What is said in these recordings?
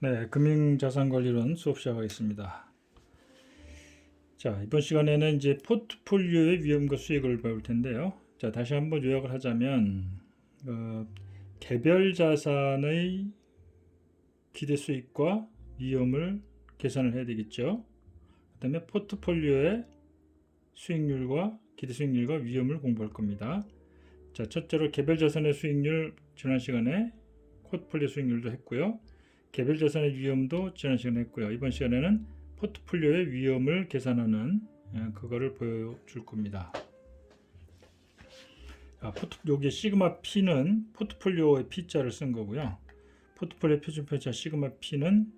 네, 금융자산관리론 수업 시작하겠습니다. 자, 이번 시간에는 이제 포트폴리오의 위험과 수익을 배울 텐데요. 자, 다시 한번 요약을 하자면 개별 자산의 기대 수익과 위험을 계산을 해야 되겠죠. 그다음에 포트폴리오의 수익률과 기대 수익률과 위험을 공부할 겁니다. 자, 첫째로 개별 자산의 수익률 지난 시간에 포트폴리오 수익률도 했고요. 개별 자산의 위험도 지난 시간에 했고요. 이번 시간에는 포트폴리오의 위험을 계산하는 그거를 보여줄 겁니다. 여기 시그마 P는 포트폴리오의 P자를 쓴 거고요. 포트폴리오 표준편차 시그마 P는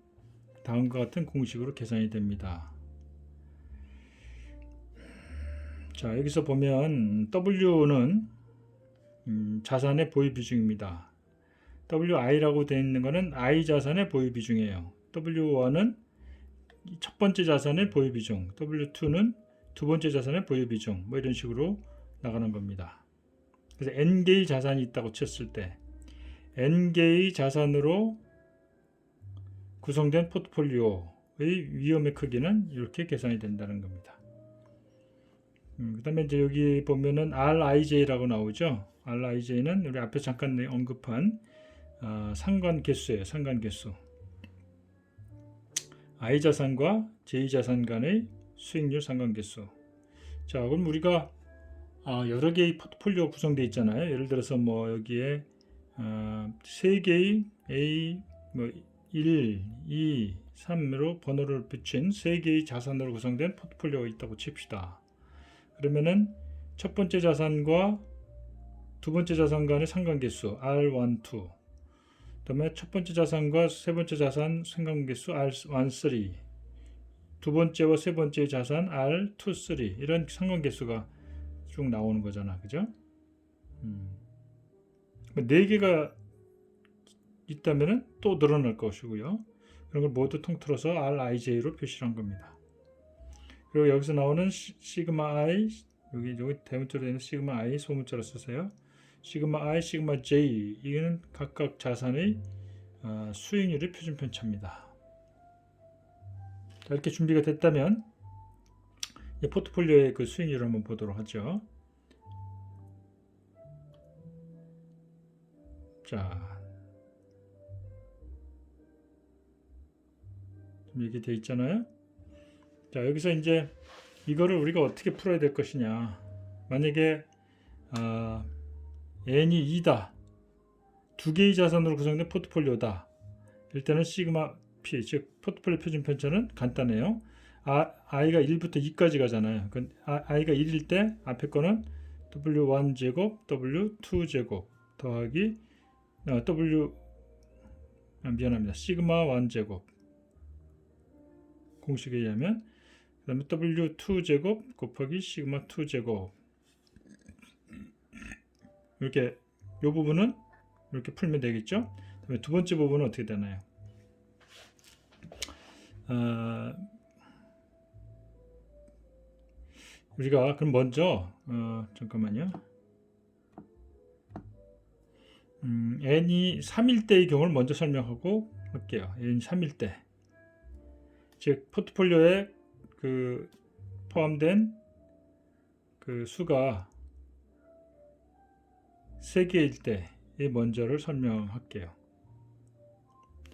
다음과 같은 공식으로 계산이 됩니다. 자, 여기서 보면 W는 자산의 보유 비중입니다. WI라고 되어 있는 것은 I 자산의 보유 비중이에요. W1은 첫 번째 자산의 보유 비중, W2는 두 번째 자산의 보유 비중, 뭐 이런 식으로 나가는 겁니다. 그래서 N개의 자산이 있다고 쳤을 때 N개의 자산으로 구성된 포트폴리오의 위험의 크기는 이렇게 계산이 된다는 겁니다. 그 다음에 이제 여기 보면은 RIJ라고 나오죠. RIJ는 우리 앞에 잠깐 언급한 상관계수예요. 상관계수. I 자산과 J 자산 간의 수익률 상관계수. 자, 그럼 우리가 여러 개의 포트폴리오 구성되어 있잖아요. 예를 들어서 뭐 여기에 세 개의 A, 뭐 1, 2, 3으로 번호를 붙인 세 개의 자산으로 구성된 포트폴리오가 있다고 칩시다. 그러면은 첫 번째 자산과 두 번째 자산 간의 상관계수 R1, 2. 그다음에 첫 번째 자산과 세 번째 자산 상관계수 R1, 3. 두 번째와 세 번째 자산 R2, 3. 이런 상관계수가 쭉 나오는 거잖아, 그죠? 네 개가 있다면은 또 늘어날 것이고요. 그런 걸 모두 통틀어서 RIJ로 표시를 한 겁니다. 그리고 여기서 나오는 시그마 I, 여기 대문자로 되는 시그마 I 소문자로 쓰세요. 시그마 I, 시그마 J, 이거는 각각 자산의 수익률의 표준 편차입니다. 자, 이렇게 준비가 됐다면 포트폴리오의 그 수익률을 한번 보도록 하죠. 자, 이렇게 되어 있잖아요. 자, 여기서 이제 이거를 우리가 어떻게 풀어야 될 것이냐. 만약에 N이 2다. 두 개의 자산으로 구성된 포트폴리오다. 일단은 시그마 P, 즉 포트폴리오 표준 편차는 간단해요. I가 1부터 2까지 가잖아요. I가 1일 때 앞에 거는 W1 제곱, W2 제곱 더하기 미안합니다. 시그마 1 제곱 공식에 의하면 그 다음에 W2 제곱 곱하기 시그마 2 제곱 이렇게 이 부분은 이렇게 풀면 되겠죠. 그다음에 두 번째 부분은 어떻게 되나요? 우리가 그럼 먼저 잠깐만요. n이 3일 때의 경우를 먼저 설명하고 할게요. n이 3일 때, 즉 포트폴리오에 그 포함된 그 수가 3개일 때의 먼저를 설명할게요.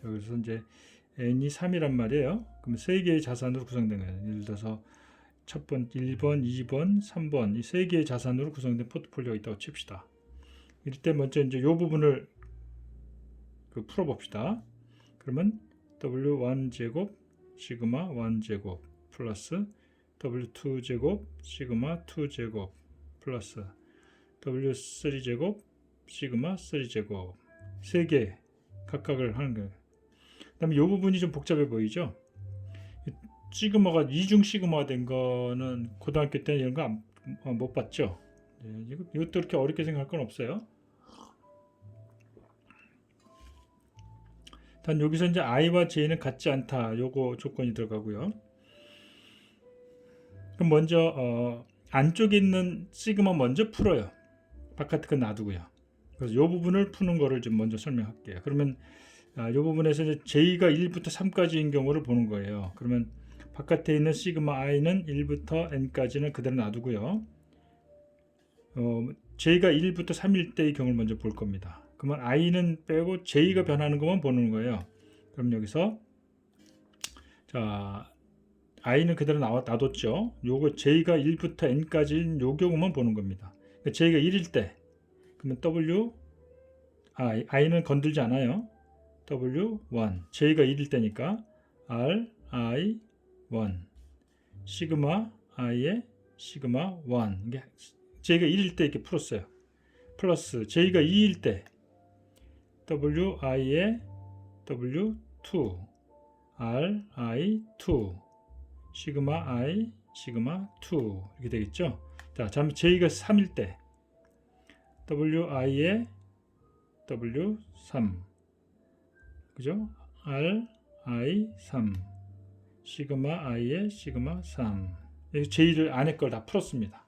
여기서 이제 n이 3이란 말이에요. 그럼 3개의 자산으로 구성된 거예요. 예를 들어서 1번, 2번, 3번 이 3개의 자산으로 구성된 포트폴리오가 있다고 칩시다. 이럴 때 먼저 이제 이 부분을 풀어봅시다. 그러면 W1 제곱 시그마 1 제곱 플러스 W2 제곱 시그마 2 제곱 플러스 W3 제곱 시그마 3 제곱 3개 각각을 하는 거예요. 그 다음에 이 부분이 좀 복잡해 보이죠? 시그마가 이중 시그마가 된 거는 고등학교 때 이런 거 못 봤죠? 이것도 그렇게 어렵게 생각할 건 없어요. 단 여기서 이제 I와 J는 같지 않다. 요거 조건이 들어가고요. 그럼 먼저 안쪽에 있는 시그마 먼저 풀어요. 바깥에 거 놔두고요. 그래서 이 부분을 푸는 거를 좀 먼저 설명할게요. 그러면 이 부분에서 이제 j가 1부터 3까지인 경우를 보는 거예요. 그러면 바깥에 있는 시그마 i는 1부터 n까지는 그대로 놔두고요. j가 1부터 3일 때의 경우를 먼저 볼 겁니다. 그러면 i는 빼고 j가 변하는 것만 보는 거예요. 그럼 여기서 자 i는 그대로 놔뒀죠. 요거 j가 1부터 n까지인 요 경우만 보는 겁니다. 그러니까 j가 1일 때 그러면 i는 건들지 않아요. w1 j가 1일 때니까 r i 1 시그마 i의 시그마 1 이게 j가 1일 때 이렇게 풀었어요. 플러스 j가 2일 때 wi의 w2 r i 2 시그마 i 시그마 2 이렇게 되겠죠. 자, 다음 j가 3일 때 wi의 w3 그죠? r i 3 시그마 i의 시그마 3 j를 안에 걸 다 풀었습니다.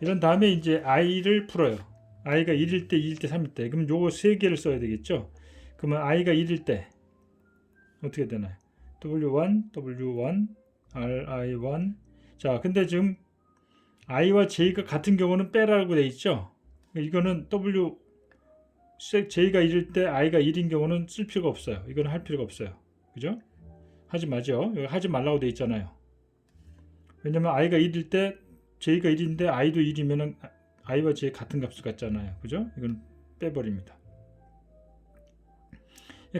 이런 다음에 이제 i를 풀어요. i가 1일 때, 2일 때, 3일 때. 그럼 요거 세 개를 써야 되겠죠? 그러면 i가 1일 때 어떻게 되나요? w1, w1, ri1. 자, 근데 지금 i와 j가 같은 경우는 빼라고 돼 있죠? 이거는 j가 1일 때 i가 1인 경우는 쓸 필요가 없어요. 이거는 할 필요가 없어요. 그죠? 하지 마죠. 여기 하지 말라고 돼 있잖아요. 왜냐면 i가 1일 때 j가 1인데 i도 1이면은 i와 j 같은 값을 갖잖아요. 그죠? 이건 빼버립니다.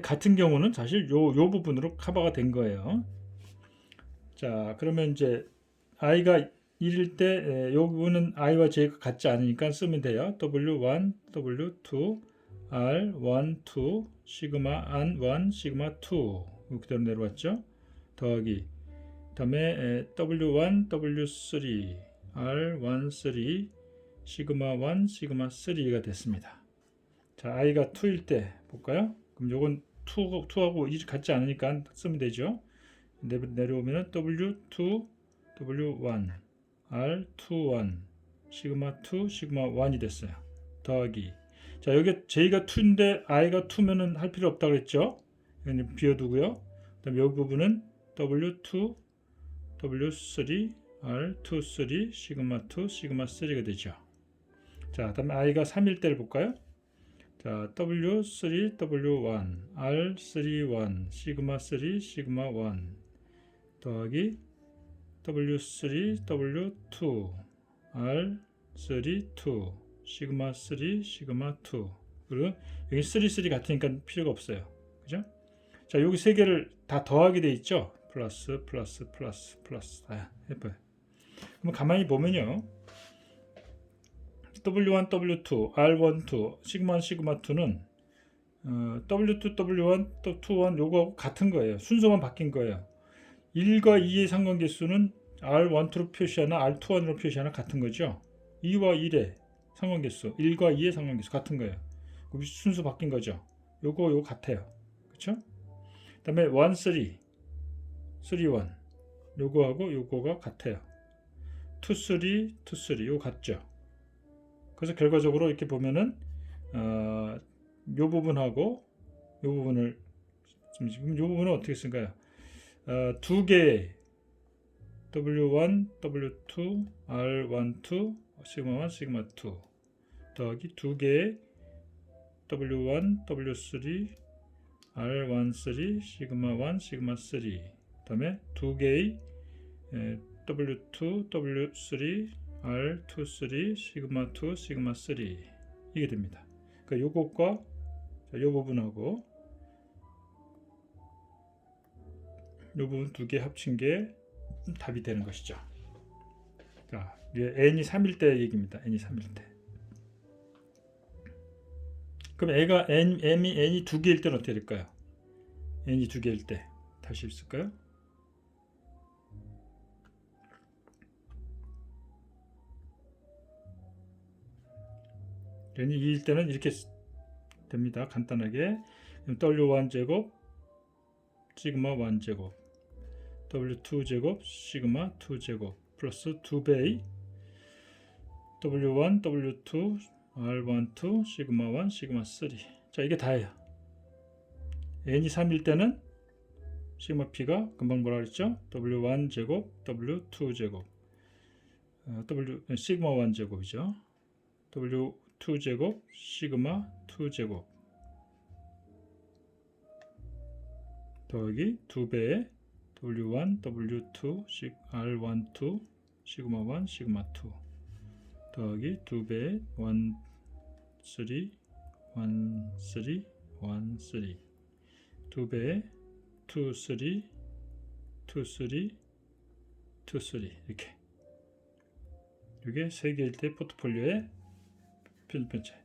같은 경우는 사실 요 부분으로 커버가 된 거예요. 자, 그러면 이제 i가 1일 때 요 부분은 i와 j가 같지 않으니까 쓰면 돼요. w1, w2, r1, 2, 시그마 n1, 시그마 2 그대로 내려왔죠. 더하기 다음에 w1, w3, r1, 3, 시그마 1, 시그마 3가 됐습니다. 자, i가 2일 때 볼까요? 그럼 요건 2하고 1이 같지 않으니까 쓰면 되죠. 내려오면 w2, w1, r21, 시그마 2, 시그마 1이 됐어요. 더하기 자, 여기 j가 2인데 i가 2면은 할 필요 없다고 했죠. 이건 비워두고요. 그다음 여기 부분은 w2, w3, r23, 시그마 2, 시그마 3가 되죠. 자, 다음에 i가 3일 때를 볼까요? 자, w3, w1, r31, 시그마 3, 시그마 1 더하기 w3, w2, r32, 시그마 3, 시그마 2 그리고 여기 33 같으니까 필요가 없어요. 그죠? 자, 여기 세 개를 다 더하게 돼 있죠? 플러스 플러스 플러스 플러스 다 해봐요. 그럼 가만히 보면요. W1, W2, R12, 시그마 1, 시그마 2는 W2, W1, W21 요거 같은 거예요. 순서만 바뀐 거예요. 1과 2의 상관계수는 R12로 표시하나 R21으로 표시하나 같은 거죠. 2와 1의 상관계수, 1과 2의 상관계수 같은 거예요. 순서 바뀐 거죠. 요거 같아요. 그렇죠? 그다음에 1, 3, 3, 1 요거하고 요거가 같아요. 2, 3, 2, 3 요거 같죠. 그래서 결과적으로 이렇게 보면은 요 부분하고 요 부분을 지금 요 부분은 어떻게 쓴가요? 두 개의 W1, W2, R12, 시그마 1, 시그마 2 더하기 두 개의 W1, W3, R13, 시그마 1, 시그마 3 그다음에 두 개의 W2, W3, R23, 시그마 2, 시그마 3 이게 됩니다. 그러니까 요것과 요 부분하고 요 부분 두 개 합친 게 답이 되는 것이죠. 자, n이 3일 때 얘기입니다. n이 3일 때. 그럼 n이 두 개일 때는 어떻게 될까요? n이 두 개일 때 다시 있을까요? n이 2일 때는 이렇게 됩니다. 간단하게 w1 제곱 시그마 1 제곱 w2 제곱 시그마 2 제곱 플러스 2배의 w1 w2 r12 시그마 1 시그마 3 자, 이게 다예요. n이 3일 때는 시그마 p가 금방 뭐라 그랬죠? w1 제곱, w2 제곱, 시그마 1 제곱이죠. w2 제곱, 시그마 2 제곱 더하기 2배의 w1, w2, r12, 시그마 1, 시그마 2 더하기 2배의 1, 3, 1, 3, 1, 3 2배의 2, 3, 2, 3, 2, 3 이렇게 이게 3개일 때 포트폴리오의 편집편차.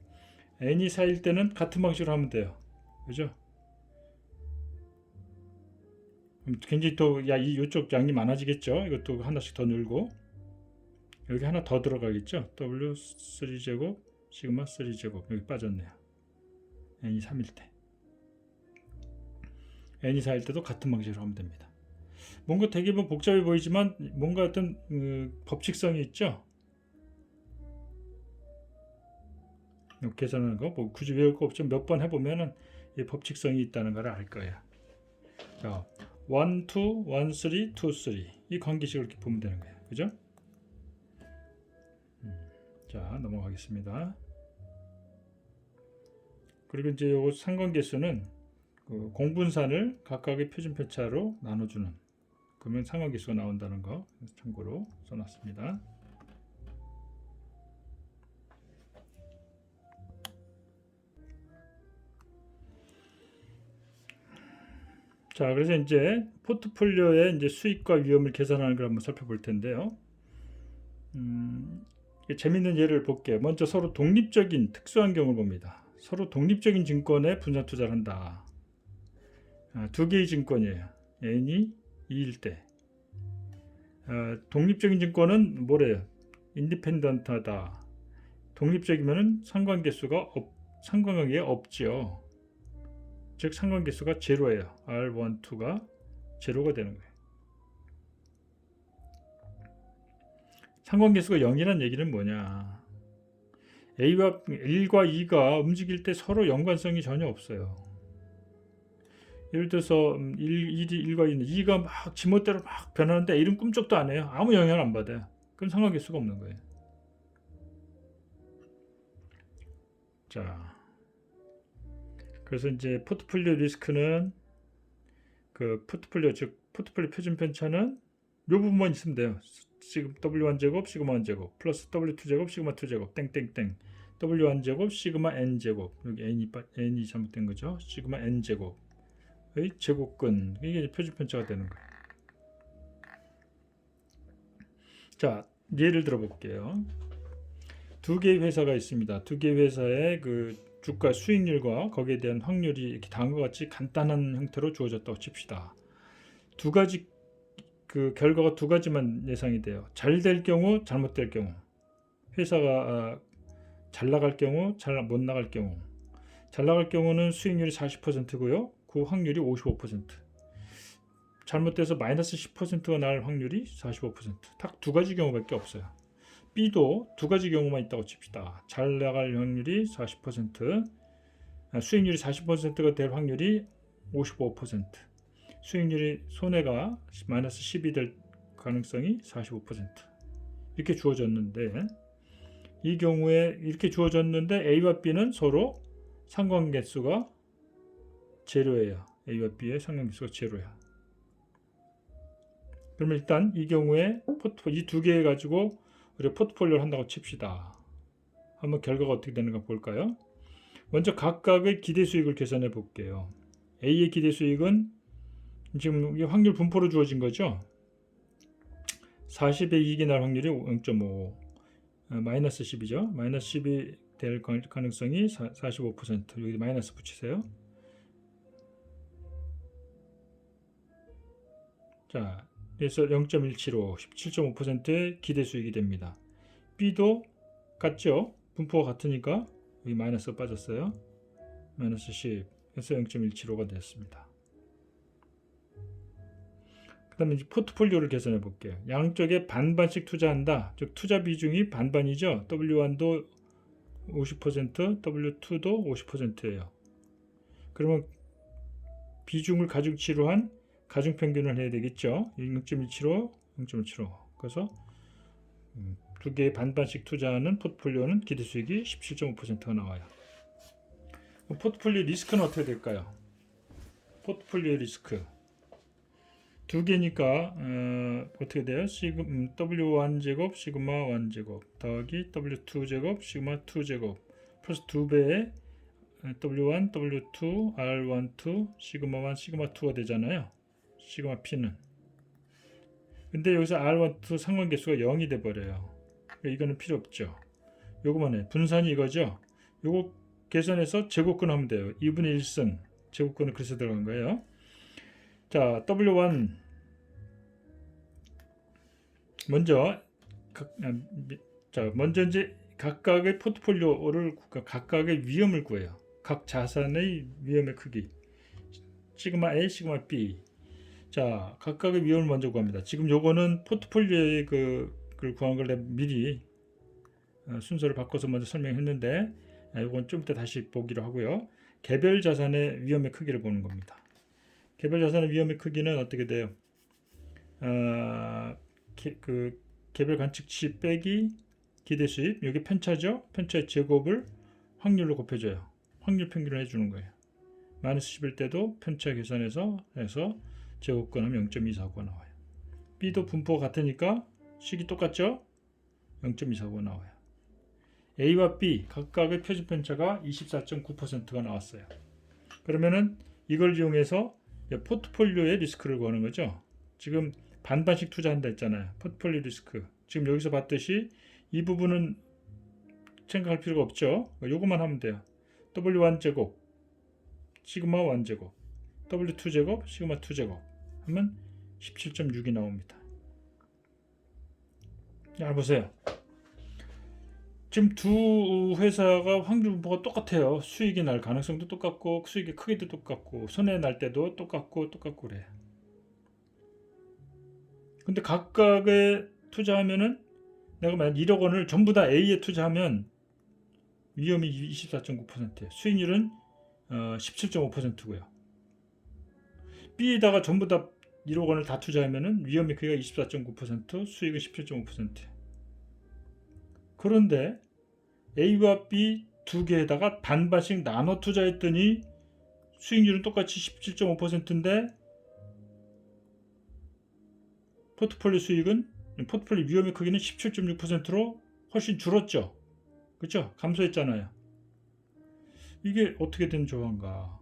n이 4일 때는 같은 방식으로 하면 돼요. 그죠? 굉장히 또 이쪽 양이 많아지겠죠. 이것도 하나씩 더 늘고 여기 하나 더 들어가겠죠. w3 제곱 시그마 3 제곱 여기 빠졌네요. n이 3일 때 n이 4일 때도 같은 방식으로 하면 됩니다. 뭔가 되게 뭐 복잡해 보이지만 뭔가 어떤 법칙성이 있죠. 계산하는 거 뭐 굳이 외울 거 없죠. 몇 번 해보면은 이 법칙성이 있다는 걸 알 거예요. 자, 1, 2, 1, 3, 2, 3 이 관계식을 이렇게 보면 되는 거예요. 그죠? 자, 넘어가겠습니다. 그리고 이제 요 상관계수는 그 공분산을 각각의 표준편차로 나눠주는 그러면 상관계수가 나온다는 거 참고로 써놨습니다. 자, 그래서 이제 포트폴리오의 이제 수익과 위험을 계산하는 걸 한번 살펴볼 텐데요. 재밌는 예를 볼게요. 먼저 서로 독립적인 특수한 경우를 봅니다. 서로 독립적인 증권에 분산 투자를 한다. 두 개의 증권이에요. n이 2일 때. 독립적인 증권은 뭐래요? 인디펜던트하다. 독립적이면은 상관관계에 없지요. 즉 상관계수가 제로예요. R1, 2가 제로가 되는 거예요. 상관계수가 0이라는 얘기는 뭐냐? A와 1과 2가 움직일 때 서로 연관성이 전혀 없어요. 예를 들어서 1과 2가 막 지멋대로 막 변하는데 A는 꿈쩍도 안 해요. 아무 영향을 안 받아요. 그럼 상관계수가 없는 거예요. 자, 그래서 이제 포트폴리오 리스크는 그 포트폴리오 표준 편차는 이 부분만 있으면 돼요. 지금 w1 제곱 시그마 1 제곱 플러스 w2 제곱 시그마 2 제곱 땡땡땡 w1 제곱 시그마 n 제곱 여기 n이 잘못된 거죠. 시그마 n 제곱의 제곱근 이게 표준 편차가 되는 거예요. 자, 예를 들어 볼게요. 두 개의 회사가 있습니다. 두 개의 회사의 그 주가 수익률과 거기에 대한 확률이 이렇게 다음과 같이 간단한 형태로 주어졌다고 칩시다. 두 가지 그 결과가 두 가지만 예상이 돼요. 잘 될 경우, 잘못될 경우. 회사가 잘 나갈 경우, 잘 못 나갈 경우. 잘 나갈 경우는 수익률이 40%고요. 그 확률이 55%. 잘못돼서 마이너스 10%가 날 확률이 45%. 딱 두 가지 경우밖에 없어요. B도 두 가지 경우만 있다고 칩시다. 잘 나갈 확률이 40%, 수익률이 40%가 될 확률이 55%, 수익률이 손해가 마이너스 10이 될 가능성이 45%. 이렇게 주어졌는데 이 경우에 이렇게 주어졌는데 A와 B는 서로 상관계수가 제로예요. A와 B의 상관계수가 제로야. 그러면 일단 이 경우에 이 두 개 가지고 우리가 포트폴리오를 한다고 칩시다. 한번 결과가 어떻게 되는가 볼까요? 먼저 각각의 기대 수익을 계산해 볼게요. A의 기대 수익은 지금 이게 확률 분포로 주어진 거죠. 40의 이익이 날 확률이 0.5, 마이너스 10이죠. 마이너스 10이 될 가능성이 45%. 여기 마이너스 붙이세요. 자, 그래서 0.175, 17.5%의 기대 수익이 됩니다. B도 같죠? 분포가 같으니까 여기 마이너스 빠졌어요. 마이너스 10, 그래서 0.175가 되었습니다. 그 다음에 이제 포트폴리오를 계산해 볼게요. 양쪽에 반반씩 투자한다. 즉 투자 비중이 반반이죠. W1도 50%, W2도 50%예요. 그러면 비중을 가중치로 한 가중평균을 해야 되겠죠. 0.175, 0.175. 그래서 두 개의 반반씩 투자하는 포트폴리오는 기대수익이 17.5%가 나와요. 포트폴리오 리스크는 어떻게 될까요? 포트폴리오 리스크 두 개니까 어떻게 돼요? W1 제곱 시그마 1 제곱 더하기 W2 제곱 시그마 2 제곱 플러스 2배의 W1, W2, R1, 2, 시그마 1, 시그마 2가 되잖아요. 시그마 P는. 근데 여기서 R1, 2 상관계수가 0이 돼버려요. 이거는 필요 없죠. 요거만 해. 분산이 이거죠. 요거 계산해서 제곱근 하면 돼요. 2분의 1승. 제곱근은 그래서 들어간 거예요. 자, W1 먼저 이제 각각의 포트폴리오를 각각의 위험을 구해요. 각 자산의 위험의 크기. 시그마 A, 시그마 B. 자, 각각의 위험을 먼저 구합니다. 지금 요거는 포트폴리오의 그걸 구한 걸 내가 미리 순서를 바꿔서 먼저 설명했는데 요건 좀 이따 다시 보기로 하고요. 개별 자산의 위험의 크기를 보는 겁니다. 개별 자산의 위험의 크기는 어떻게 돼요? 개별 관측치 빼기 기대 수입, 여기 편차죠. 편차의 제곱을 확률로 곱해줘요. 확률 평균을 해주는 거예요. 마이너스 10일 때도 편차 계산해서 해서 제곱근하면 0.249가 나와요. B도 분포가 같으니까 식이 똑같죠? 0.249가 나와요. A와 B 각각의 표준 편차가 24.9%가 나왔어요. 그러면은 이걸 이용해서 포트폴리오의 리스크를 구하는 거죠. 지금 반반씩 투자한다 했잖아요. 포트폴리오 리스크. 지금 여기서 봤듯이 이 부분은 생각할 필요가 없죠. 요것만 하면 돼요. W1 제곱 시그마 1 제곱 W2 제곱 시그마 2 제곱 하면 17.6이 나옵니다. 자, 보세요. 지금 두 회사가 확률 분포가 똑같아요. 수익이 날 가능성도 똑같고 수익의 크기도 똑같고 손해 날 때도 똑같고 그래. 근데 각각에 투자하면은 내가 만약 1억 원을 전부 다 A에 투자하면 위험이 24.9%예요. 수익률은 17.5%고요. B에다가 전부 다 1억 원을 다 투자하면은 위험의 크기가 24.9%, 수익은 17.5%. 그런데 A와 B 두 개에다가 반반씩 나눠 투자했더니 수익률은 똑같이 17.5%인데 포트폴리오 수익은 포트폴리오 위험의 크기는 17.6%로 훨씬 줄었죠. 그렇죠? 감소했잖아요. 이게 어떻게 된 조화인가?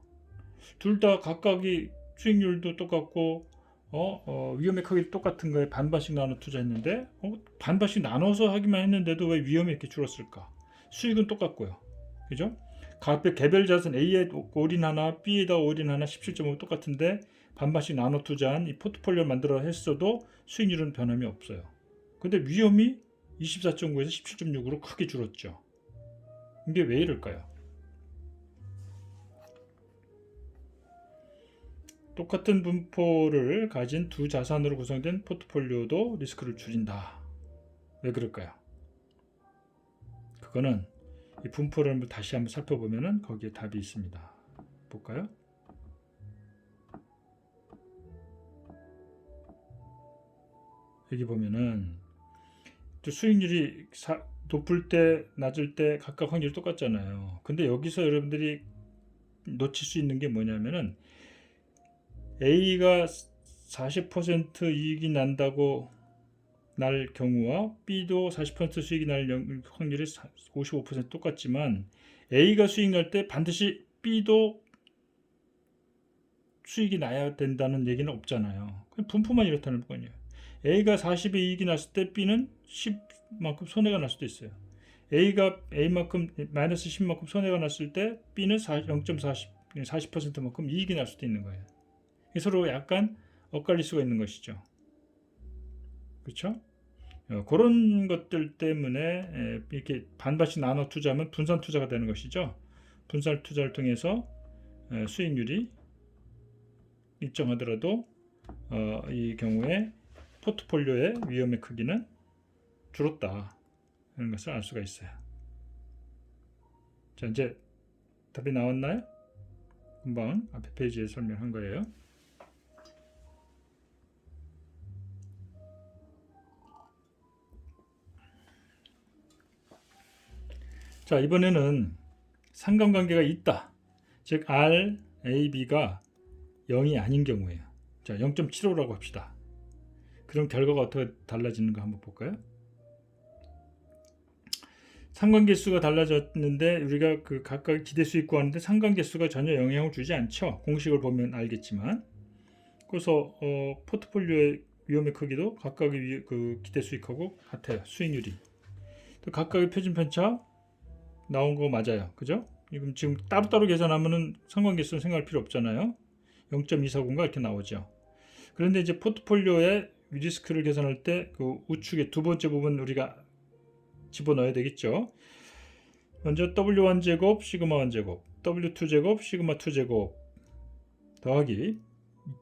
둘 다 각각이 수익률도 똑같고 위험의 크기도 똑같은 거에 반반씩 나눠 투자했는데 반반씩 나눠서 하기만 했는데도 왜 위험이 이렇게 줄었을까? 수익은 똑같고요. 그죠? 개별 자산 A에 올인 하나, B에다 올인 하나 17.5 똑같은데 반반씩 나눠 투자한 이 포트폴리오 만들어 했어도 수익률은 변함이 없어요. 근데 위험이 24.9에서 17.6으로 크게 줄었죠. 이게 왜 이럴까요? 똑같은 분포를 가진 두 자산으로 구성된 포트폴리오도 리스크를 줄인다. 왜 그럴까요? 그거는 이 분포를 다시 한번 살펴보면 거기에 답이 있습니다. 볼까요? 여기 보면은 수익률이 높을 때 낮을 때 각각 확률이 똑같잖아요. 근데 여기서 여러분들이 놓칠 수 있는 게 뭐냐면은 A가 40% 이익이 난다고 날 경우와 B도 40% 수익이 날 확률이 55% 똑같지만 A가 수익 날 때 반드시 B도 수익이 나야 된다는 얘기는 없잖아요. 그냥 분포만 이렇다는 거예요. A가 40의 이익이 났을 때 B는 10만큼 손해가 날 수도 있어요. A가 A만큼 마이너스 10만큼 손해가 났을 때 B는 40%만큼 이익이 날 수도 있는 거예요. 서로 약간 엇갈릴 수가 있는 것이죠. 그렇죠? 그런 것들 때문에 이렇게 반반씩 나눠 투자하면 분산 투자가 되는 것이죠. 분산 투자를 통해서 수익률이 일정하더라도 이 경우에 포트폴리오의 위험의 크기는 줄었다 하는 것을 알 수가 있어요. 자, 이제 답이 나왔나요? 금방 앞에 페이지에 설명한 거예요. 자, 이번에는 상관관계가 있다. 즉 R, A, B가 0이 아닌 경우에요. 자, 0.75라고 합시다. 그럼 결과가 어떻게 달라지는가 한번 볼까요? 상관계수가 달라졌는데 우리가 그 각각 기대수 구하는데 상관계수가 전혀 영향을 주지 않죠. 공식을 보면 알겠지만. 그래서 포트폴리오의 위험의 크기도 각각의 그 기대수익하고 같아요. 수익률이. 또 각각의 표준 편차 나온 거 맞아요. 그죠? 지금 따로따로 계산하면은 상관계수는 생각할 필요 없잖아요. 0.249가 이렇게 나오죠. 그런데 이제 포트폴리오의 리스크를 계산할 때 그 우측의 두 번째 부분 우리가 집어넣어야 되겠죠. 먼저 W1제곱 시그마 1제곱 W2제곱 시그마 2제곱 더하기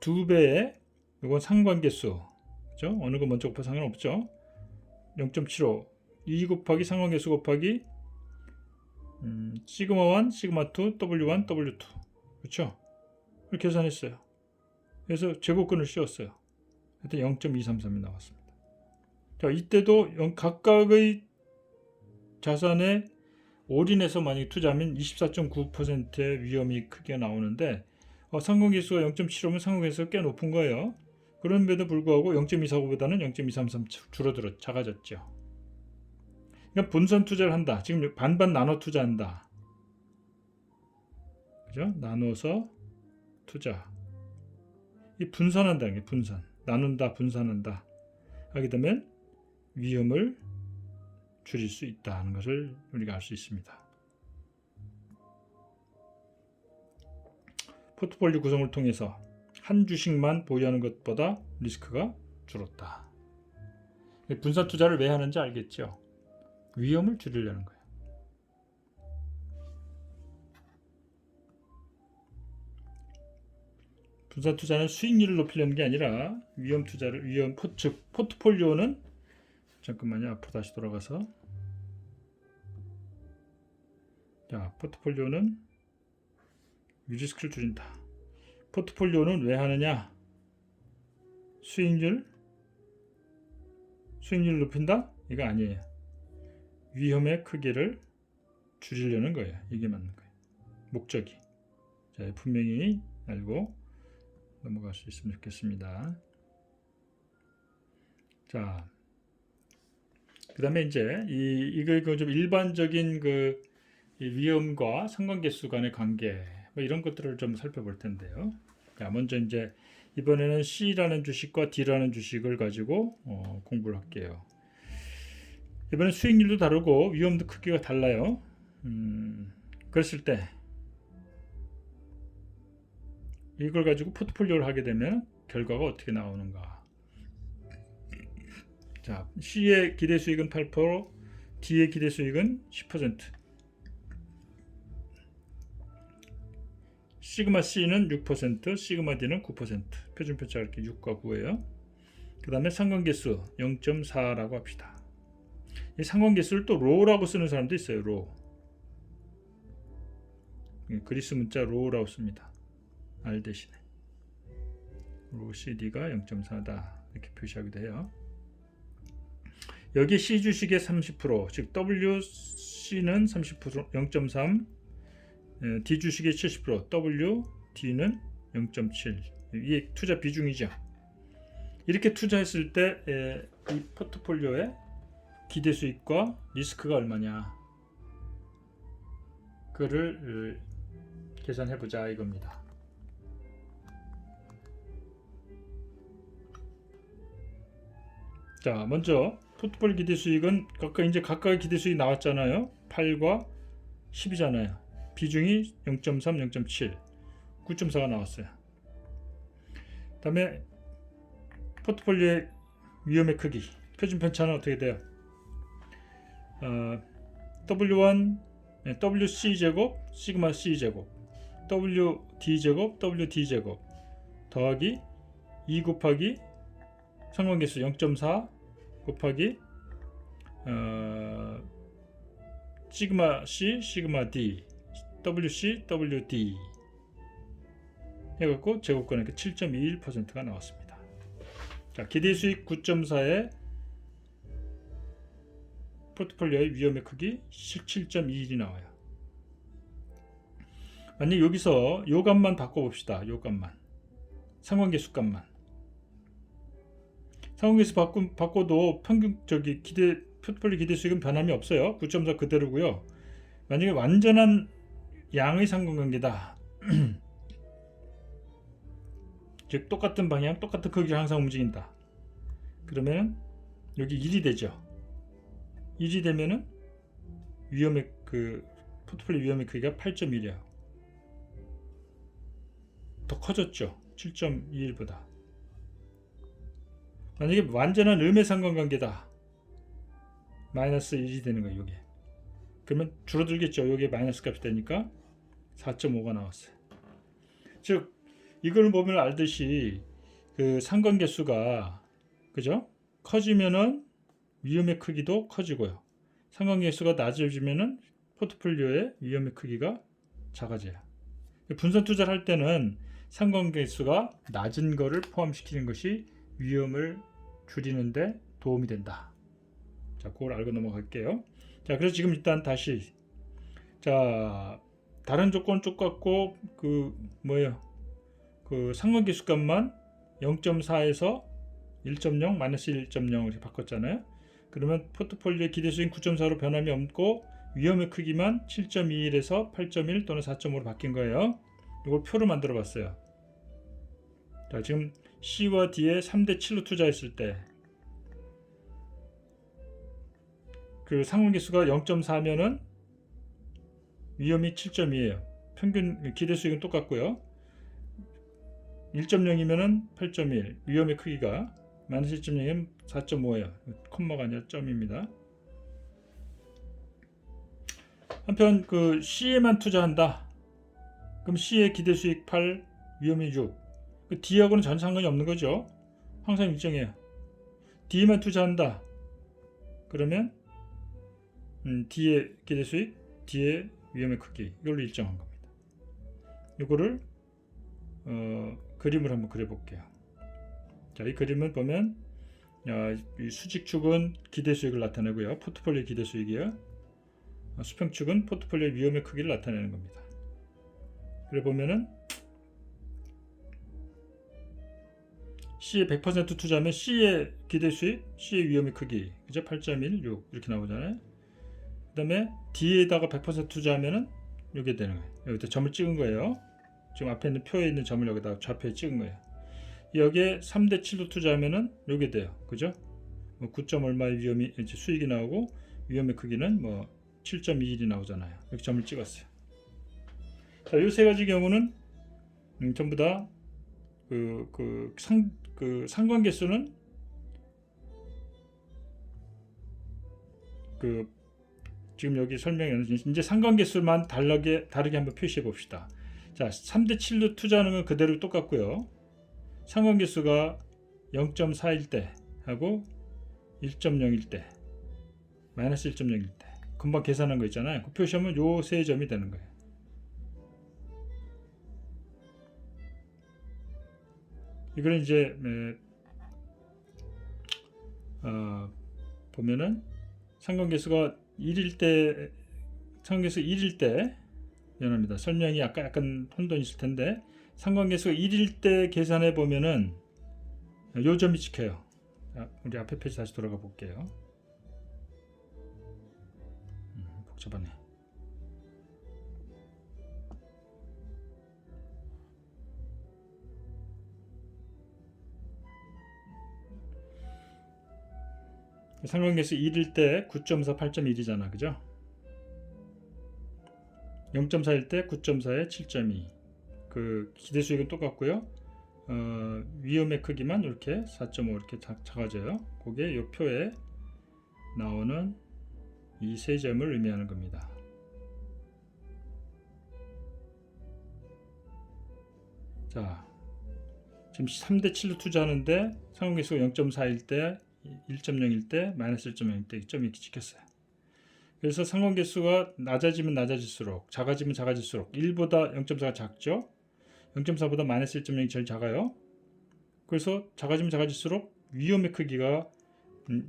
2배의 이건 상관계수, 그죠? 어느 거 먼저 곱해 상관없죠. 0.75 2 곱하기 상관계수 곱하기 시그마 1 시그마 2 W1 W2, 그렇죠? 이렇게 계산했어요. 그래서 제곱근을 씌웠어요. 그때 0.233이 나왔습니다. 자, 이때도 각각의 자산에 올인해서 만약 투자하면 24.9%의 위험이 크게 나오는데 상관계수가 0.75면 상관계수가 꽤 높은 거예요. 그런데도 불구하고 0.249보다는 0.233 줄어들어 작아졌죠. 그러니까 분산 투자를 한다. 지금 반반 나눠 투자한다. 그죠? 나눠서 투자. 이 분산한다는 게 분산. 나눈다, 분산한다. 하게 되면 위험을 줄일 수 있다는 것을 우리가 알 수 있습니다. 포트폴리오 구성을 통해서 한 주식만 보유하는 것보다 리스크가 줄었다. 분산 투자를 왜 하는지 알겠죠? 위험을 줄이려는 거예요. 분산 투자는 수익률을 높이려는 게 아니라 위험 투자를 즉 포트폴리오는 잠깐만요. 앞으로 다시 돌아가서 자, 포트폴리오는 리스크를 줄인다. 포트폴리오는 왜 하느냐? 수익률을 높인다? 이거 아니에요. 위험의 크기를 줄이려는 거예요. 이게 맞는 거예요. 목적이. 자, 분명히 알고 넘어갈 수 있으면 좋겠습니다. 자, 그 다음에 이제 이거 좀 일반적인 그 위험과 상관계수 간의 관계 뭐 이런 것들을 좀 살펴볼 텐데요. 자, 먼저 이제 이번에는 C라는 주식과 D라는 주식을 가지고 공부를 할게요. 이번엔 수익률도 다르고 위험도 크기가 달라요. 그랬을 때 이걸 가지고 포트폴리오를 하게 되면 결과가 어떻게 나오는가. 자, C의 기대 수익은 8%, D의 기대 수익은 10%. 시그마 C는 6%, 시그마 D는 9%. 표준 편차가 이렇게 6과 9예요. 그 다음에 상관계수 0.4라고 합시다. 이 상관계수를 또 로라고 쓰는 사람도 있어요. 로. 그리스 문자 로라고 씁니다. R 대신에. 로 CD가 0.4다. 이렇게 표시하기도 해요. 여기 C 주식의 30%, 즉 WC는 30%, 0.3, D 주식의 70%, WD는 0.7. 이게 투자 비중이죠. 이렇게 투자했을 때 이 포트폴리오의 기대 수익과 리스크가 얼마냐, 그를 계산해 보자 이겁니다. 자, 먼저 포트폴리오 기대 수익은 각각의 기대 수익이 나왔잖아요. 8과 10이잖아요. 비중이 0.3, 0.7, 9.4가 나왔어요. 그 다음에 포트폴리오의 위험의 크기, 표준 편차는 어떻게 돼요? W1, WC 제곱, 시그마 C제곱, WD제곱, WD제곱 더하기 2 곱하기 상관계수 0.4 곱하기 시그마 C, 시그마 D, WC, WD 해갖고 제곱권액 7.21%가 나왔습니다. 자, 기대수익 9.4에 포트폴리오의 위험의 크기 17.21이 나와요. 만약 여기서 요 값만 바꿔봅시다. 요 값만. 상관계수 값만. 상관계수 바꿔도 평균 포트폴리오 기대 수익은 변함이 없어요. 9.4 그대로고요. 만약에 완전한 양의 상관관계다. 즉 똑같은 방향, 똑같은 크기로 항상 움직인다. 그러면 여기 1이 되죠. 1이 되면은 포트폴리오 위험의 크기가 8.1이에요. 더 커졌죠. 7.21보다. 만약에 완전한 음의 상관관계다. 마이너스 1이 되는 거예요. 이게. 그러면 줄어들겠죠. 이게 마이너스 값이 되니까 4.5가 나왔어요. 즉 이걸 보면 알듯이 그 상관계수가 그죠? 커지면은 위험의 크기도 커지고요. 상관계수가 낮아지면은 포트폴리오의 위험의 크기가 작아져요. 분산 투자를 할 때는 상관계수가 낮은 거를 포함시키는 것이 위험을 줄이는데 도움이 된다. 자, 그걸 알고 넘어갈게요. 자, 그래서 지금 일단 다시 자, 다른 조건 똑같고 그 상관계수 값만 0.4에서 1.0 마이너스 1.0을 바꿨잖아요. 그러면 포트폴리오 기대수익 9.4로 변함이 없고 위험의 크기만 7.21에서 8.1 또는 4.5로 바뀐 거예요. 이걸 표로 만들어 봤어요. 자, 지금 C와 D에 3대 7로 투자했을 때 그 상관계수가 0.4면은 위험이 7.2예요. 평균 기대수익은 똑같고요. 1.0이면은 8.1, 위험의 크기가 마이너스 1.0이면 4.5예요. 콤마가 아니라 점입니다. 한편 그 C에만 투자한다. 그럼 C의 기대수익 8, 위험이 6. 그 D하고는 전 상관이 없는 거죠. 항상 일정해요. D에만 투자한다. 그러면 D의 기대수익, D의 위험의 크기 이걸로 일정한 겁니다. 이거를 그림을 한번 그려볼게요. 자, 이 그림을 보면 이 수직축은 기대수익을 나타내고요. 포트폴리오 기대수익이요. 수평축은 포트폴리오 위험의 크기를 나타내는 겁니다. 그래 보면은 C에 100% 투자하면 C의 기대수익, C의 위험의 크기 그죠? 8.16 이렇게 나오잖아요. 그 다음에 D에다가 100% 투자하면은 이게 되는 거예요. 여기다 점을 찍은 거예요. 지금 앞에 있는 표에 있는 점을 여기다 좌표에 찍은 거예요. 여기에 3대 7로 투자하면은 요게 돼요. 그죠? 9점 얼마의 위험이 이제 수익이 나오고 위험의 크기는 7.21이 나오잖아요. 이렇게 점을 찍었어요. 자, 요 세 가지 경우는 전부 다 상관계수는 지금 여기 설명에는 이제 상관계수만 다르게 한번 표시해 봅시다. 자, 3대 7로 투자하는 건 그대로 똑같고요. 상관계수가 0.4일 때 하고 1.0일 때 마이너스 1.0일 때 금방 계산한 거 있잖아요. 그 표시하면 요 세 점이 되는 거예요. 이거는 이제 보면은 상관계수가 1일 때 미안합니다. 설명이 약간 혼돈이 있을 텐데 상관계수가 1일 때 계산해 보면은 요 점이 찍혀요. 자, 우리 앞에 페이지 다시 돌아가 볼게요. 복잡하네. 상관계수 1일 때 9.4, 8.1이잖아. 그죠? 0.4일 때 9.4에 7.2. 그 기대수익은 똑같고요. 위험의 크기만 이렇게 4.5 이렇게 작아져요. 그게 이 표에 나오는 이 세 점을 의미하는 겁니다. 자, 지금 3대 7로 투자하는데 상관계수가 0.4일 때 1.0일 때 마이너스 1.0일 때 점이 이렇게 찍혔어요. 그래서 상관계수가 낮아지면 낮아질수록 작아지면 작아질수록 1보다 0.4가 작죠. 0.4보다 마이너스 1.0이 제일 작아요. 그래서 작아지면 작아질수록 위험의 크기가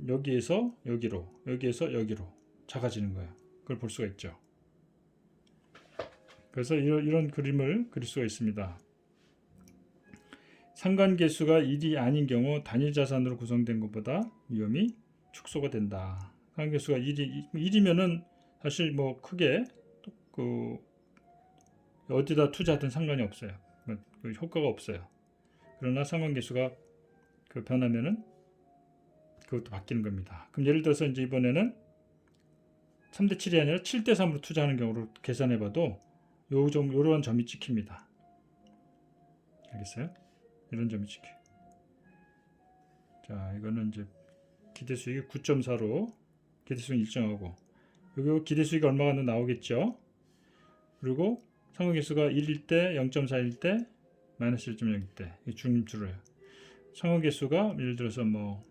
여기에서 여기로, 여기에서 여기로 작아지는 거예요. 그걸 볼 수가 있죠. 그래서 이런 그림을 그릴 수가 있습니다. 상관계수가 1이 아닌 경우 단일 자산으로 구성된 것보다 위험이 축소가 된다. 상관계수가 1이면은 사실 뭐 크게 그 어디다 투자하든 상관이 없어요. 그 효과가 없어요. 그러나 상관계수가 그 변하면은 그것도 바뀌는 겁니다. 그럼 예를 들어서 이제 이번에는 3대 7이 아니라 7대 3으로 투자하는 경우로 계산해봐도 요런 점이 찍힙니다. 알겠어요? 이런 점이 찍혀. 자, 이거는 이제 기대수익이 9.4로 기대수익 일정하고, 여기 기대수익이 얼마가 나오겠죠? 그리고 상관계수가 1일 때, 0.4일 때, 마이너스 1.0일 때, 이 중립주로요. 상관계수가 예를 들어서 뭐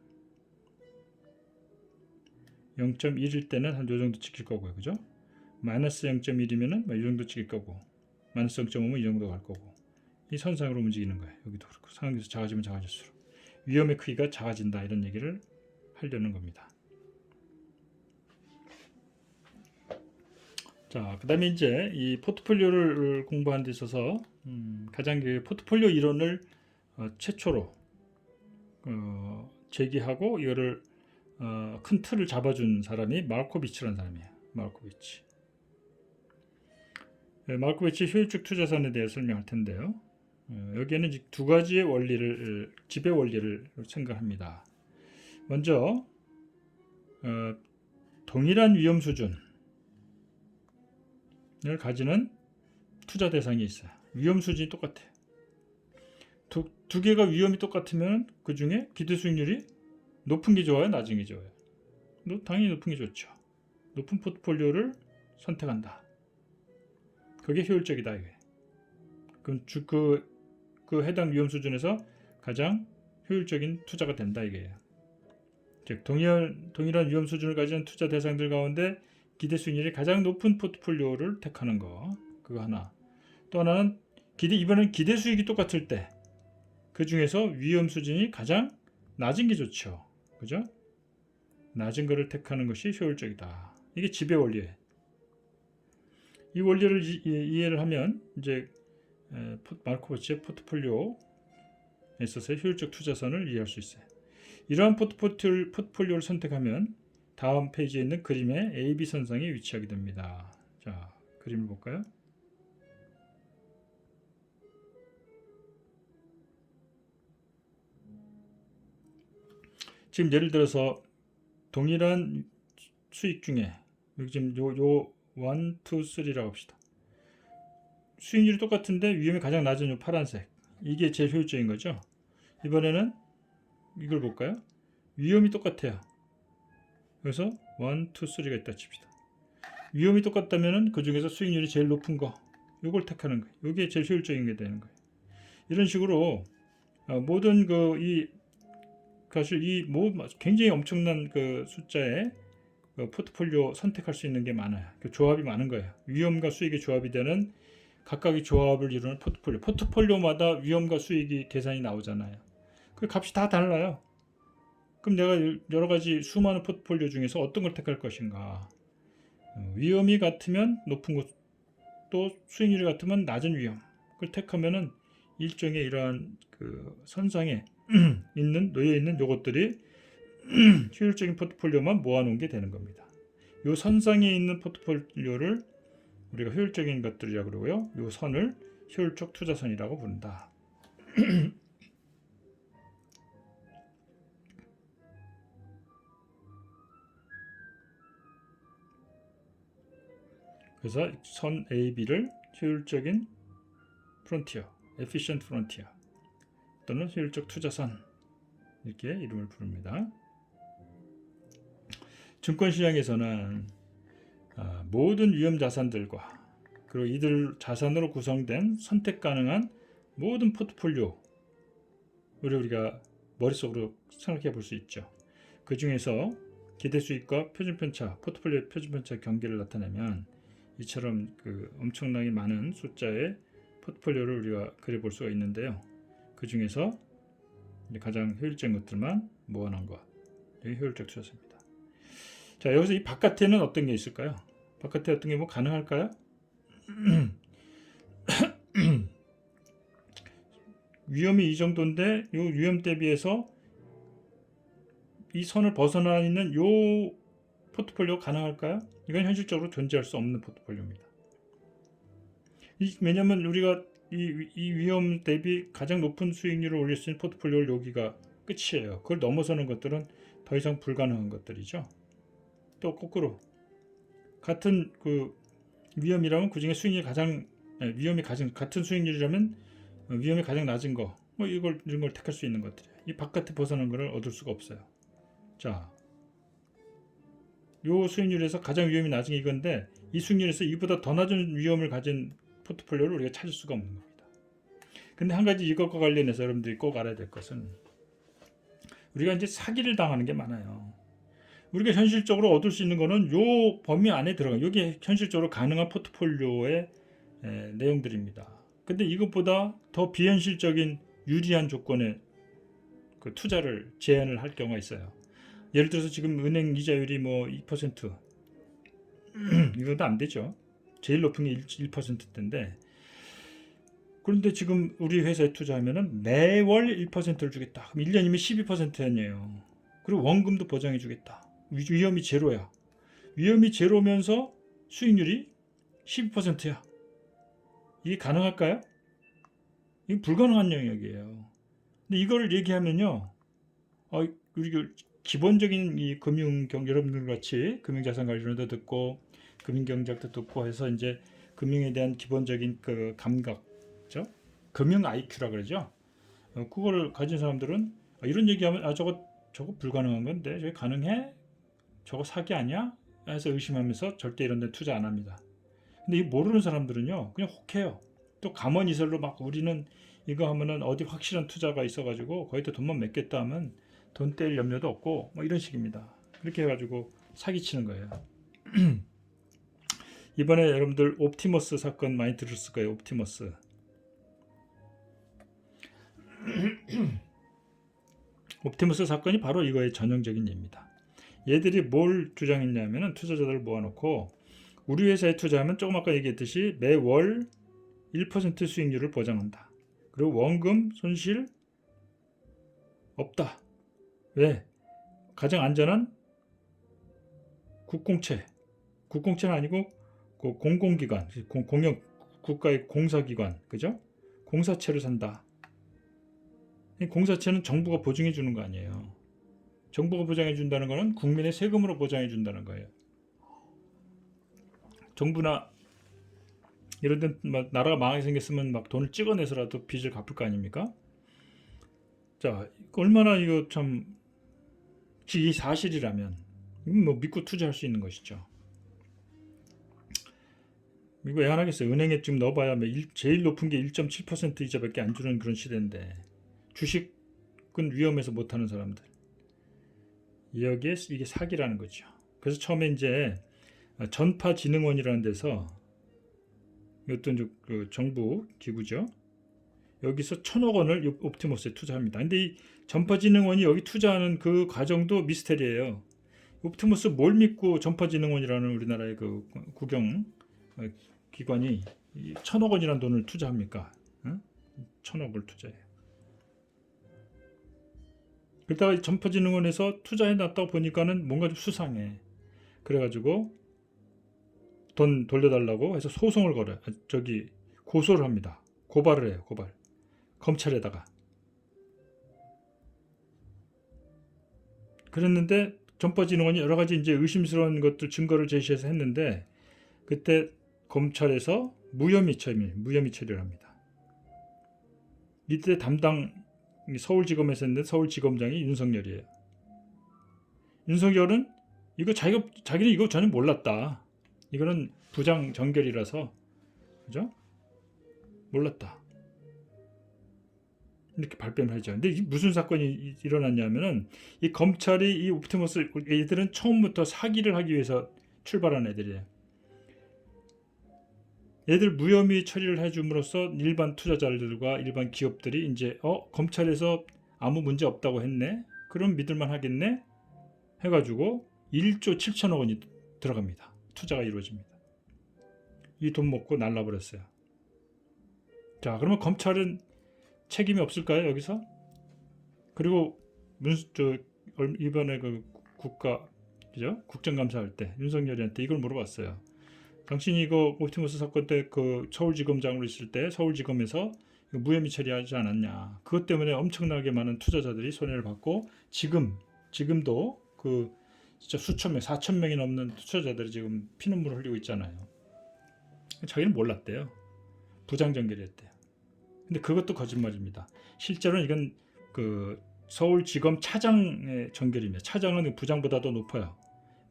0.1일 때는 한 요 정도 찍힐 거고요, 그죠? 마이너스 0.1이면은 뭐 이 정도 찍힐 거고, 마이너스 0.5면 이 정도 갈 거고, 이 선상으로 움직이는 거예요. 여기도 그렇고, 상관계수 작아지면 작아질수록 위험의 크기가 작아진다, 이런 얘기를 하려는 겁니다. 자, 그 다음에 이제 이 포트폴리오를 공부하는 데 있어서 가장 그 포트폴리오 이론을 최초로 제기하고 이거를 큰 틀을 잡아준 사람이 말코비치라는 사람이에요. 말코비치. 말코비치 효율적 투자산에 대해 설명할 텐데요. 여기에는 두 가지의 원리를, 지배 원리를 생각합니다. 먼저 동일한 위험 수준을 가지는 투자 대상이 있어요. 위험 수준이 똑같아요. 두 개가 위험이 똑같으면 그 중에 기대 수익률이 높은 게 좋아요, 낮은 게 좋아요? 당연히 높은 게 좋죠. 높은 포트폴리오를 선택한다. 그게 효율적이다, 이게. 그럼 그 해당 위험 수준에서 가장 효율적인 투자가 된다, 이게요. 즉, 동일한 위험 수준을 가진 투자 대상들 가운데 기대 수익률이 가장 높은 포트폴리오를 택하는 거, 그거 하나. 또 하나는 이번엔 기대 수익이 똑같을 때 그 중에서 위험 수준이 가장 낮은 게 좋죠, 그죠? 낮은 거를 택하는 것이 효율적이다. 이게 지배 원리예요. 이 원리를 이해를 하면 이제 말코비치의 포트폴리오에 있어서의 효율적 투자선을 이해할 수 있어요. 이러한 포트폴리오를 선택하면 다음 페이지에 있는 그림의 AB 선상에 위치하게 됩니다. 자, 그림을 볼까요? 지금 예를 들어서 동일한 수익 중에 여기 지금 요 1, 2, 3라고 합시다. 수익률이 똑같은데 위험이 가장 낮은 요 파란색, 이게 제일 효율적인 거죠. 이번에는 이걸 볼까요? 위험이 똑같아요. 그래서 1, 2, 3가 있다 칩시다. 위험이 똑같다면 그 중에서 수익률이 제일 높은 거, 요걸 택하는 거예요. 이게 제일 효율적인 게 되는 거예요. 이런 식으로 모든 사실 굉장히 엄청난 그 숫자의 포트폴리오 선택할 수 있는 게 많아요. 그 조합이 많은 거예요. 위험과 수익의 조합이 되는 각각의 조합을 이루는 포트폴리오마다 위험과 수익이 계산이 나오잖아요. 그 값이 다 달라요. 그럼 내가 여러 가지 수많은 포트폴리오 중에서 어떤 걸 택할 것인가? 위험이 같으면 높은 것, 또 수익률이 같으면 낮은 위험. 그걸 택하면은 일종의 이러한 그 선상에 놓여 있는 요것들이 효율적인 포트폴리오만 모아놓은 게 되는 겁니다. 요 선상에 있는 포트폴리오를 우리가 효율적인 것들이라고 그러고요. 요 선을 효율적 투자선이라고 부른다. 그래서 선 AB를 효율적인 프론티어, efficient frontier 또는 효율적 투자선, 이렇게 이름을 부릅니다. 증권시장에서는 모든 위험 자산들과 그리고 이들 자산으로 구성된 선택 가능한 모든 포트폴리오를 우리가 머릿속으로 생각해 볼 수 있죠. 그 중에서 기대수익과 표준편차, 포트폴리오 표준편차 경계를 나타내면 이처럼 그 엄청나게 많은 숫자의 포트폴리오를 우리가 그려볼 수가 있는데요. 그 중에서 가장 효율적인 것들만 모아놓은 것, 이게 효율적 투자입니다. 자, 여기서 이 바깥에는 어떤 게 있을까요? 바깥에 어떤 게 뭐 가능할까요? 위험이 이 정도인데 이 위험 대비해서 이 선을 벗어나 있는 이 포트폴리오 가능할까요? 이건 현실적으로 존재할 수 없는 포트폴리오입니다. 왜냐하면 우리가 이 위험 대비 가장 높은 수익률을 올릴 수 있는 포트폴리오를 여기가 끝이에요. 그걸 넘어서는 것들은 더 이상 불가능한 것들이죠. 또 거꾸로 같은 그 위험이라면 그 중에 수익률이 가장 위험이 가장 같은 수익률이라면 위험이 가장 낮은 거 뭐 이런 걸 택할 수 있는 것들이에요. 이 바깥에 벗어난 것을 얻을 수가 없어요. 자, 요 수익률에서 가장 위험이 낮은 게 이건데 이 수익률에서 이보다 더 낮은 위험을 가진 포트폴리오를 우리가 찾을 수가 없는 겁니다. 근데 한 가지 이것과 관련해서 여러분들이 꼭 알아야 될 것은 우리가 이제 사기를 당하는 게 많아요. 우리가 현실적으로 얻을 수 있는 거는 요 범위 안에 들어가. 여기 현실적으로 가능한 포트폴리오의 내용들입니다. 근데 이것보다 더 비현실적인 유리한 조건의 그 투자를 제한을 할 경우가 있어요. 예를 들어서 지금 은행 이자율이 뭐 2% 이것도 안 되죠. 제일 높은 게 1%대인데 그런데 지금 우리 회사에 투자하면은 매월 1%를 주겠다. 그럼 1년이면 12% 아니에요. 그리고 원금도 보장해 주겠다. 위험이 제로야. 위험이 제로면서 수익률이 12%야. 이게 가능할까요? 이게 불가능한 영역이에요. 근데 이걸 얘기하면요, 우리 기본적인 이 여러분들 같이 금융자산 관련도 듣고 금융경제학도 듣고 해서 이제 금융에 대한 기본적인 그 감각죠, 금융 IQ라 그러죠. 그거를 가진 사람들은 이런 얘기하면 저거 불가능한 건데 저게 가능해? 저거 사기 아니야? 해서 의심하면서 절대 이런 데 투자 안 합니다. 근데 이 모르는 사람들은요 그냥 혹해요. 또 가만히설로 막 우리는 이거 하면은 어디 확실한 투자가 있어가지고 거기다 돈만 맺겠다 하면 돈 뗄 염려도 없고 뭐 이런 식입니다. 그렇게 해가지고 사기치는 거예요. 이번에 여러분들 옵티머스 사건 많이 들었을 거예요. 옵티머스. 옵티머스 사건이 바로 이거의 전형적인 예입니다. 얘들이 뭘 주장했냐면은 투자자들을 모아놓고 우리 회사에 투자하면 조금 아까 얘기했듯이 매월 1% 수익률을 보장한다. 그리고 원금 손실 없다. 왜? 가장 안전한 국공채는 아니고 그 공공기관, 공영 국가의 공사기관, 그죠? 공사채를 산다. 공사채는 정부가 보증해 주는 거 아니에요. 정부가 보장해 준다는 거는 국민의 세금으로 보장해 준다는 거예요. 정부나 이런 데 나라가 망하게 생겼으면 막 돈을 찍어내서라도 빚을 갚을 거 아닙니까? 자, 얼마나 이거 참 이 사실이라면 뭐 믿고 투자할 수 있는 것이죠. 이거 왜 안 하겠어요? 은행에 지금 넣어봐야 제일 높은 게 1.7% 이자밖에 안 주는 그런 시대인데 주식은 위험해서 못하는 사람들 여기에 이게 사기라는 거죠. 그래서 처음에 이제 전파진흥원이라는 데서 이것도 그 정부 기구죠. 여기서 1,000억 원을 옵티머스에 투자합니다. 근데 이 전파진흥원이 여기 투자하는 그 과정도 미스테리예요. 옵티머스 뭘 믿고 전파진흥원이라는 우리나라의 그 국영 기관이 1,000억 원이라는 돈을 투자합니까? 응? 1,000억을 투자해요. 그러다가 전파진흥원에서 투자해놨다고 보니까는 뭔가 좀 수상해. 그래가지고 돈 돌려달라고 해서 소송을 걸어요. 고소를 합니다. 고발을 해요. 검찰에다가. 그랬는데 전파진흥원이 여러 가지 이제 의심스러운 것들 증거를 제시해서 했는데 그때 검찰에서 무혐의 처리를 합니다. 이때 담당 서울지검에서 했는데 서울지검장이 윤석열이에요. 윤석열은 자기는 이거 전혀 몰랐다. 이거는 부장 정결이라서 그죠? 몰랐다. 이렇게 발뺌을 하죠. 근데 무슨 사건이 일어났냐면은 이 검찰이 이 옵티머스 얘들은 처음부터 사기를 하기 위해서 출발한 애들이에요. 얘들 무혐의 처리를 해줌으로써 일반 투자자들과 일반 기업들이 이제 검찰에서 아무 문제 없다고 했네. 그럼 믿을만 하겠네. 해가지고 1조 7천억 원이 들어갑니다. 투자가 이루어집니다. 이 돈 먹고 날라버렸어요. 자, 그러면 검찰은 책임이 없을까요, 여기서? 그리고 이번에 그 그죠? 국정감사할 때 윤석열이한테 이걸 물어봤어요. 당신이 이거 옵티머스 사건 때 그 서울지검장으로 있을 때 서울지검에서 무혐의 처리하지 않았냐? 그것 때문에 엄청나게 많은 투자자들이 손해를 받고 지금도 그 진짜 수천 명, 4천 명이 넘는 투자자들이 지금 피눈물을 흘리고 있잖아요. 자기는 몰랐대요. 부장전결이었대요. 근데 그것도 거짓말입니다. 실제로는 이건 그 서울지검 차장의 전결입니다. 차장은 부장보다도 높아요.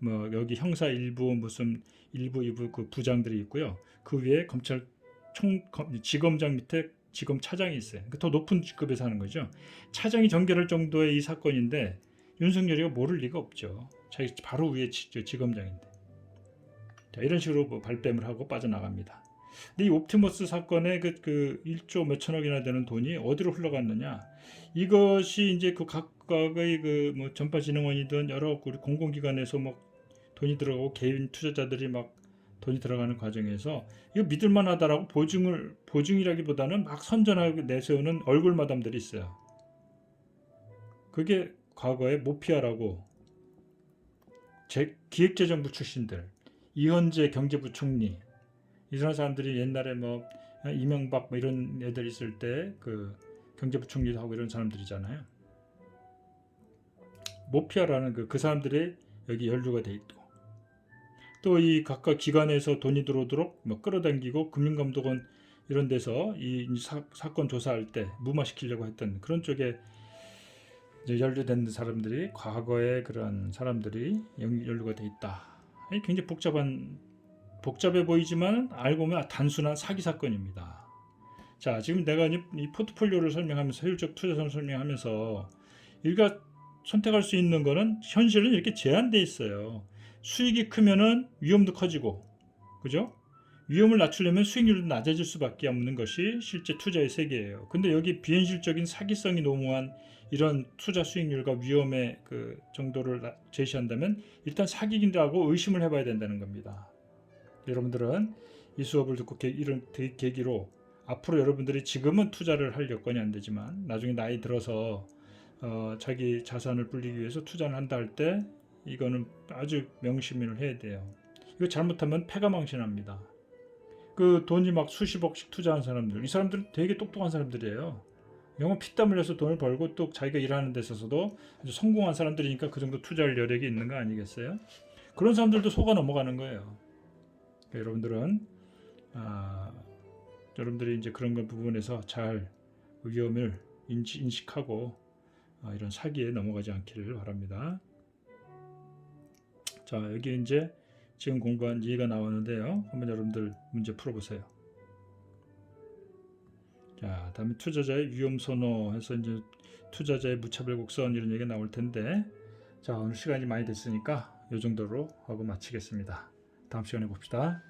뭐 여기 형사 일부 무슨 1부, 2부 그 부장들이 있고요. 그 위에 지검장 밑에 지검 차장이 있어요. 그러니까 더 높은 직급에서 하는 거죠. 차장이 전결할 정도의 이 사건인데 윤석열이가 모를 리가 없죠. 자기 바로 위에 지검장인데. 자, 이런 식으로 뭐 발뺌을 하고 빠져나갑니다. 근데 이 옵티머스 사건에 그 1조 몇천억이나 되는 돈이 어디로 흘러갔느냐? 이것이 이제 그 각각의 그 뭐 전파진흥원이든 여러 우리 공공기관에서 뭐 돈이 들어가고 개인 투자자들이 막 돈이 들어가는 과정에서 이거 믿을만하다라고 보증이라기보다는 막 선전하고 내세우는 얼굴 마담들이 있어요. 그게 과거에 모피아라고 기획재정부 출신들, 이현재 경제부총리 이런 사람들이 옛날에 뭐 이명박 뭐 이런 애들 있을 때 그 경제부총리도 하고 이런 사람들이잖아요. 모피아라는 그 사람들이 여기 연루가 돼 있고 또 이 각각 기관에서 돈이 들어오도록 뭐 끌어당기고 금융감독원 이런 데서 이 사건 조사할 때 무마시키려고 했던 그런 쪽에 이제 연루된 사람들이 과거에 그런 사람들이 연루가 돼 있다. 굉장히 복잡해 보이지만 알고 보면 단순한 사기 사건입니다. 자, 지금 내가 이 포트폴리오를 설명하면서 효율적 투자선을 설명하면서 우리가 선택할 수 있는 거는 현실은 이렇게 제한돼 있어요. 수익이 크면은 위험도 커지고, 그죠? 위험을 낮추려면 수익률도 낮아질 수밖에 없는 것이 실제 투자의 세계예요. 근데 여기 비현실적인 사기성이 너무한 이런 투자 수익률과 위험의 그 정도를 제시한다면 일단 사기인다고 의심을 해봐야 된다는 겁니다. 여러분들은 이 수업을 듣고 이런 계기로 앞으로 여러분들이 지금은 투자를 할 여건이 안 되지만 나중에 나이 들어서 자기 자산을 불리기 위해서 투자를 한다 할 때 이거는 아주 명심을 해야 돼요. 이거 잘못하면 패가망신합니다. 그 돈이 막 수십억씩 투자한 사람들, 이 사람들은 되게 똑똑한 사람들이에요. 영어 피땀 흘려서 돈을 벌고 또 자기가 일하는 데 있어서도 아주 성공한 사람들이니까 그 정도 투자할 여력이 있는 거 아니겠어요? 그런 사람들도 속아 넘어가는 거예요. 그러니까 여러분들이 이제 그런 부분에서 잘 위험을 인식하고 이런 사기에 넘어가지 않기를 바랍니다. 자, 여기 이제 지금 공부한 예가 나왔는데요. 한번 여러분들 문제 풀어보세요. 자, 다음에 투자자의 위험 선호 해서 이제 투자자의 무차별 곡선 이런 얘기가 나올 텐데, 자, 오늘 시간이 많이 됐으니까 이 정도로 하고 마치겠습니다. 다음 시간에 봅시다.